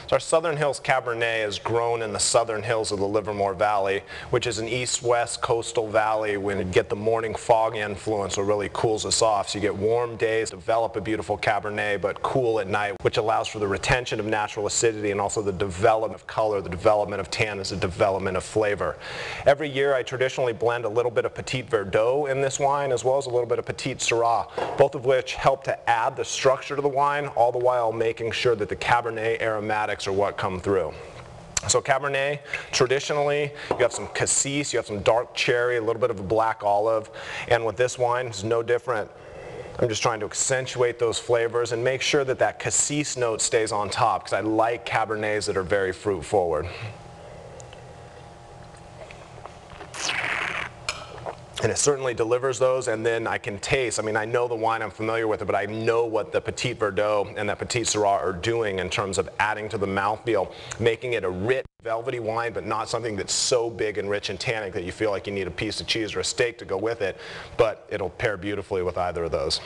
So our Southern Hills Cabernet is grown in the southern hills of the Livermore Valley, which is an east-west coastal valley when you get the morning fog influence, so it really cools us off. So you get warm days, develop a beautiful Cabernet, but cool at night, which allows for the retention of natural acidity and also the development of color, the development of tannins, the development of flavor. Every year I traditionally blend a little bit of Petit Verdot in this wine, as well as a little bit of Petit Syrah, both of which help to add the structure to the wine, all the while making sure that the Cabernet aromatics are what come through. So Cabernet, traditionally, you have some cassis, you have some dark cherry, a little bit of a black olive, and with this wine, it's no different. I'm just trying to accentuate those flavors and make sure that that cassis note stays on top, because I like Cabernets that are very fruit forward. And it certainly delivers those, and then I can taste, I mean, I know the wine, I'm familiar with it, but I know what the Petit Verdot and that Petit Syrah are doing in terms of adding to the mouthfeel, making it a rich, velvety wine, but not something that's so big and rich and tannic that you feel like you need a piece of cheese or a steak to go with it, but it'll pair beautifully with either of those.